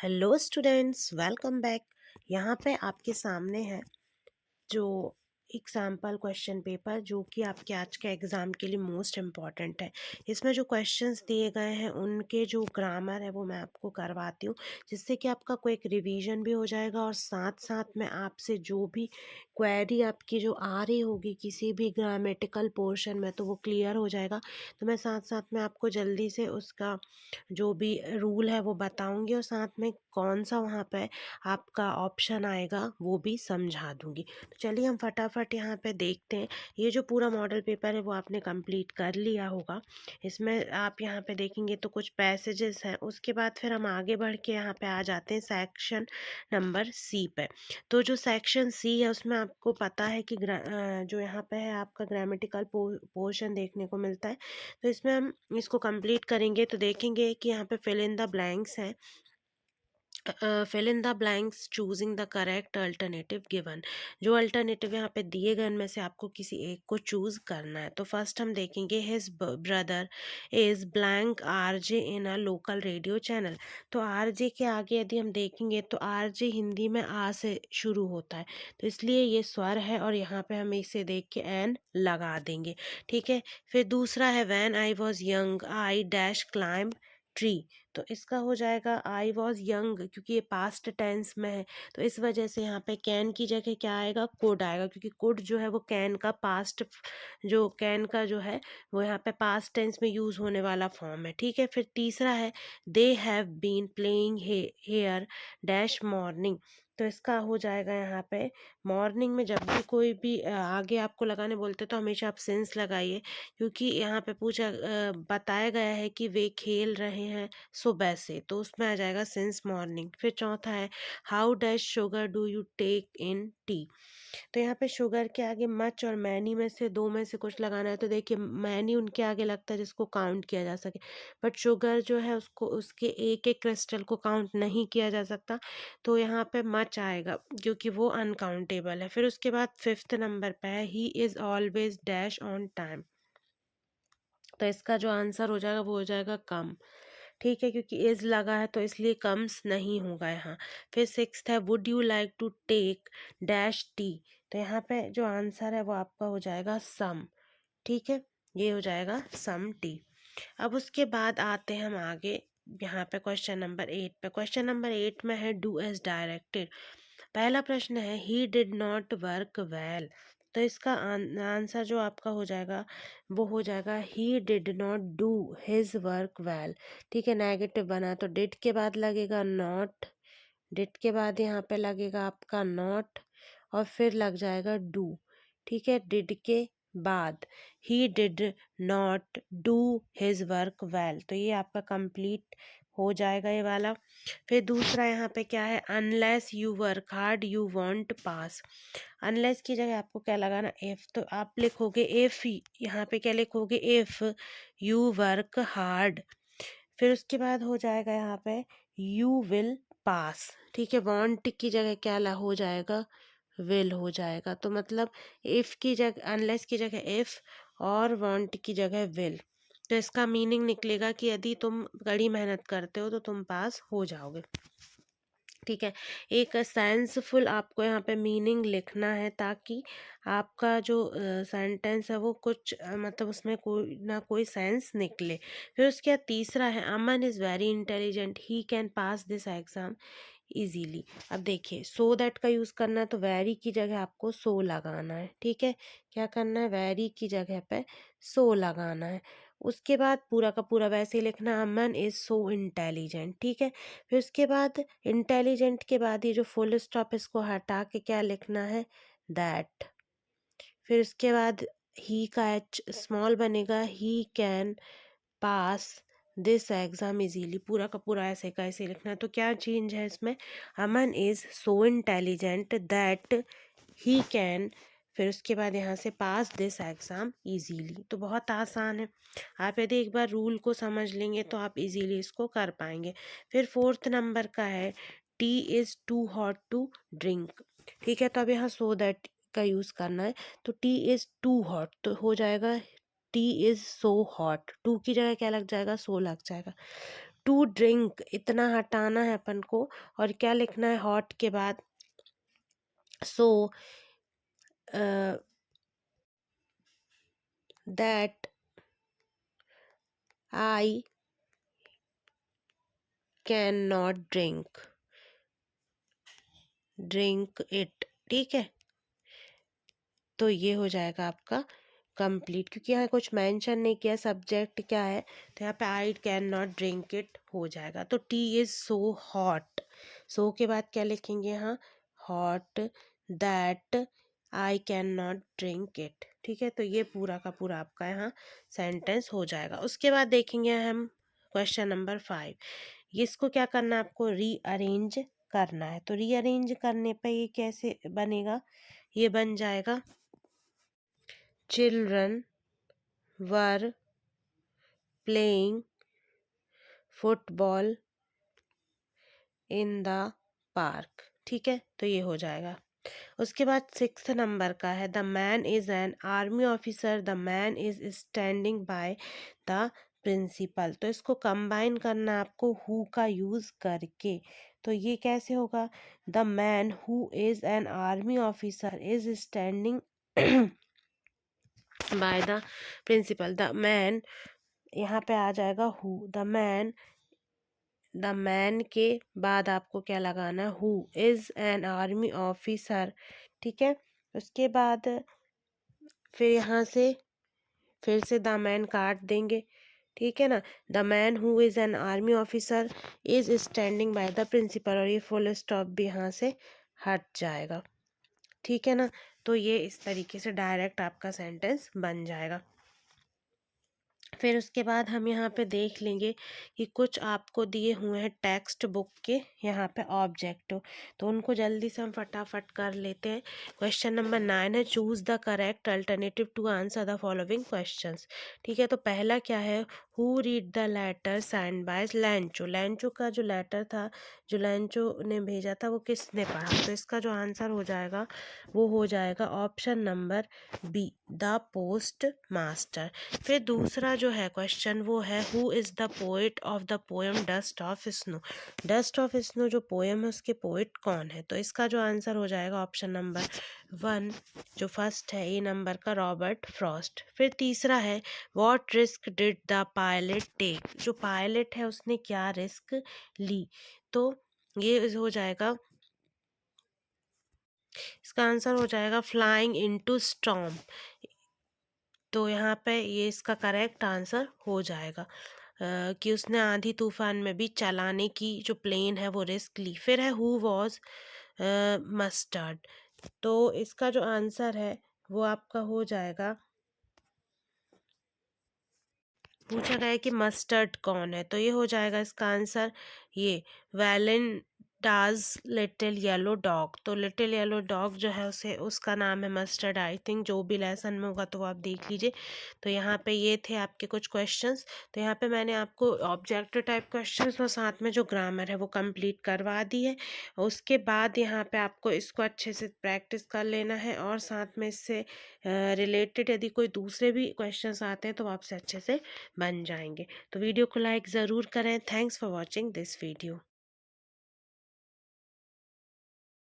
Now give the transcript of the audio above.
Hello students, welcome back. यहाँ पे आपके सामने है जो एक सैम्पल क्वेश्चन पेपर जो कि आपके आज के एग्ज़ाम के लिए मोस्ट इम्पॉर्टेंट है। इसमें जो क्वेश्चंस दिए गए हैं उनके जो ग्रामर है वो मैं आपको करवाती हूँ, जिससे कि आपका कोई एक रिवीजन भी हो जाएगा और साथ साथ में आपसे जो भी क्वेरी आपकी जो आ रही होगी किसी भी ग्रामेटिकल पोर्शन में तो वो क्लियर हो जाएगा। तो मैं साथ साथ में आपको जल्दी से उसका जो भी रूल है वो बताऊंगी और साथ में कौन सा वहाँ पे आपका ऑप्शन आएगा वो भी समझा दूंगी। तो चलिए हम फटाफट यहाँ पे देखते हैं। ये जो पूरा मॉडल पेपर है वो आपने कंप्लीट कर लिया होगा। इसमें आप यहाँ पे देखेंगे तो कुछ पैसेजेस हैं। उसके बाद फिर हम आगे बढ़ के यहाँ पे आ जाते हैं सेक्शन नंबर सी पे। तो जो सेक्शन सी है उसमें आपको पता है कि जो यहाँ पे है आपका ग्रामेटिकल पोर्शन देखने को मिलता है। तो इसमें हम इसको कंप्लीट करेंगे तो देखेंगे कि यहाँ पे फिल इन द ब्लैंक्स हैं। Fill in the blanks choosing the correct alternative given. जो अल्टरनेटिव यहाँ पे दिए गए उनमें से आपको किसी एक को चूज करना है। तो फर्स्ट हम देखेंगे his brother is blank RJ in a local radio channel. तो आरजे के आगे यदि हम देखेंगे तो आरजे हिंदी में आ से शुरू होता है, तो इसलिए ये स्वर है और यहाँ पे हम इसे देख के एन लगा देंगे। ठीक है। फिर दूसरा है when I was young I dash climb tree. तो इसका हो जाएगा आई वॉज यंग, क्योंकि ये पास्ट टेंस में है तो इस वजह से यहाँ पे कैन की जगह क्या आएगा, कुड आएगा, क्योंकि कुड जो है वो कैन का पास्ट, जो कैन का जो है वो यहाँ पे पास्ट टेंस में यूज होने वाला फॉर्म है। ठीक है। फिर तीसरा है they have been playing here dash morning. तो इसका हो जाएगा यहाँ पे मॉर्निंग में जब भी कोई भी आगे आपको लगाने बोलते तो हमेशा आप सिंस लगाइए, क्योंकि यहाँ पे बताया गया है कि वे खेल रहे हैं सुबह से, तो उसमें आ जाएगा सिंस मॉर्निंग। फिर चौथा है how does sugar do you take in tea. तो यहाँ पे शुगर के आगे मच और मैनी में से दो में से कुछ लगाना है। तो देखिए मैनी उनके आगे लगता है जिसको काउंट किया जा सके, बट शुगर जो है उसको उसके एक एक क्रिस्टल को काउंट नहीं किया जा सकता, तो यहाँ पे मच आएगा क्योंकि वो अनकाउंटेबल है। फिर उसके बाद फिफ्थ नंबर पे है he is always dash on time. तो इसका जो आंसर हो जाएगा वो हो जाएगा कम। ठीक है, क्योंकि इज लगा है तो इसलिए कम्स नहीं होगा यहाँ। फिर सिक्स्थ है would you like to take dash tea. तो यहाँ पे जो आंसर है वो आपका हो जाएगा सम। ठीक है, ये हो जाएगा सम टी। अब उसके बाद आते हैं हम आगे यहाँ पे क्वेश्चन नंबर 8 पे। क्वेश्चन नंबर 8 में है डू एज डायरेक्टेड। पहला प्रश्न है he did not work well. तो इसका आंसर जो आपका हो जाएगा वो हो जाएगा he did not do his work well. ठीक है, नेगेटिव बना तो डिड के बाद लगेगा नॉट, डिड के बाद यहाँ पे लगेगा आपका नॉट और फिर लग जाएगा डू। ठीक है, डिड के बाद he did not do his work well, तो ये आपका कंप्लीट हो जाएगा ये वाला। फिर दूसरा यहाँ पे क्या है unless you work hard you want pass. Unless की जगह आपको क्या लगाना इफ, तो आप लिखोगे इफ, यहाँ पे क्या लिखोगे इफ यू वर्क हार्ड। फिर उसके बाद हो जाएगा यहाँ पे यू विल पास। ठीक है, वांट की जगह क्या हो जाएगा विल हो जाएगा। तो मतलब इफ की जगह अनलेस की जगह इफ और वांट की जगह विल। तो इसका मीनिंग निकलेगा कि यदि तुम कड़ी मेहनत करते हो तो तुम पास हो जाओगे। ठीक है, एक सेंसफुल आपको यहाँ पे मीनिंग लिखना है ताकि आपका जो सेंटेंस है वो कुछ मतलब उसमें कोई ना कोई सेंस निकले। फिर उसके बाद तीसरा है Aman is very intelligent he can pass this exam easily. अब देखिए सो दैट का यूज़ करना है तो वेरी की जगह आपको सो लगाना है। ठीक है, क्या करना है वेरी की जगह पे सो लगाना है। उसके बाद पूरा का पूरा वैसे ही लिखना अमन इज़ सो इंटेलिजेंट। ठीक है, फिर उसके बाद इंटेलिजेंट के बाद ये जो फुल स्टॉप इसको हटा के क्या लिखना है दैट। फिर उसके बाद ही का एच स्मॉल बनेगा ही can pass this exam easily. पूरा का पूरा ऐसे का ऐसे लिखना है। तो क्या चेंज है इसमें Aman is so intelligent that he can, फिर उसके बाद यहाँ से पास दिस एग्ज़ाम इजीली। तो बहुत आसान है, आप यदि एक बार रूल को समझ लेंगे तो आप इजीली इसको कर पाएंगे। फिर फोर्थ नंबर का है tea is too hot to drink. ठीक है, तो अब यहाँ सो दैट का यूज़ करना है। तो टी इज़ टू हॉट तो हो जाएगा tea is so hot, too की जगह क्या लग जाएगा सो लग जाएगा। टू ड्रिंक इतना हटाना है अपन को, और क्या लिखना है हॉट के बाद, so that I can not drink it. ठीक है, तो ये हो जाएगा आपका कंप्लीट, क्योंकि यहाँ कुछ मेंशन नहीं किया सब्जेक्ट क्या है, तो यहाँ पे I can not drink it हो जाएगा। तो टी इज़ सो हॉट, सो के बाद क्या लिखेंगे यहाँ, hot that I can not drink it. ठीक है, तो ये पूरा का पूरा आपका यहाँ सेंटेंस हो जाएगा। उसके बाद देखेंगे हम क्वेश्चन नंबर 5। इसको क्या करना है, आपको रीअरेंज करना है। तो रीअरेंज करने पे ये कैसे बनेगा, ये बन जाएगा children were playing football in the park. ठीक है, तो ये हो जाएगा। उसके बाद 6 नंबर का है, the man is an army officer, the man is standing by the principal. तो इसको कंबाइन करना है आपको हु का यूज करके। तो ये कैसे होगा, the man who is an army officer is standing by the principal. The man, यहाँ पे आ जाएगा हु, द मैन के बाद आपको क्या लगाना है, who is an army officer. ठीक है, उसके बाद फिर यहाँ से फिर से द मैन काट देंगे। ठीक है ना, the man who is an army officer is standing by the principal, और ये फुल स्टॉप भी यहाँ से हट जाएगा। ठीक है ना, तो ये इस तरीके से डायरेक्ट आपका सेंटेंस बन जाएगा। फिर उसके बाद हम यहाँ पे देख लेंगे कि कुछ आपको दिए हुए हैं टेक्स्ट बुक के यहाँ पे ऑब्जेक्टिव, तो उनको जल्दी से हम फटाफट कर लेते हैं। क्वेश्चन नंबर 9 है, choose the correct alternative to answer the following questions. ठीक है, तो पहला क्या है, who read the letter sent by Lencho. Lencho का जो लेटर था, जो लैंचो ने भेजा था, वो किसने पढ़ा। तो इसका जो आंसर हो जाएगा वो हो जाएगा option number B, the postmaster. फिर दूसरा जो है क्वेश्चन वो है, who is the poet of the poem dust of snow. Dust of snow जो पोएम है उसके पोएट कौन है। तो इसका जो आंसर हो जाएगा ऑप्शन नंबर 1, जो फर्स्ट है ए नंबर का, रॉबर्ट फ्रॉस्ट। फिर तीसरा है, what risk did the pilot take. जो पायलट है उसने क्या रिस्क ली। तो ये हो जाएगा, इसका आंसर हो जाएगा फ्लाइंग इनटू स्टॉर्म। तो यहाँ पे ये इसका करेक्ट आंसर हो जाएगा कि उसने आंधी तूफान में भी चलाने की जो प्लेन है वो रिस्क ली। फिर है हु वॉज मस्टर्ड। तो इसका जो आंसर है वो आपका हो जाएगा, पूछा गया है कि मस्टर्ड कौन है, तो ये हो जाएगा इसका आंसर ये वैलेंटाज लिटिल येलो डॉग। तो लिटिल येलो डॉग जो है उसे उसका नाम है मस्टर्ड। आई थिंक जो भी लेसन में होगा तो वो आप देख लीजिए। तो यहाँ पे ये थे आपके कुछ क्वेश्चंस। तो यहाँ पे मैंने आपको ऑब्जेक्टिव टाइप क्वेश्चंस और साथ में जो ग्रामर है वो कंप्लीट करवा दी है। उसके बाद यहाँ पे आपको इसको अच्छे से प्रैक्टिस कर लेना है, और साथ में इससे रिलेटेड यदि कोई दूसरे भी क्वेश्चंस आते हैं तो आपसे अच्छे से बन जाएंगे। तो वीडियो को लाइक ज़रूर करें। Thanks for watching this video.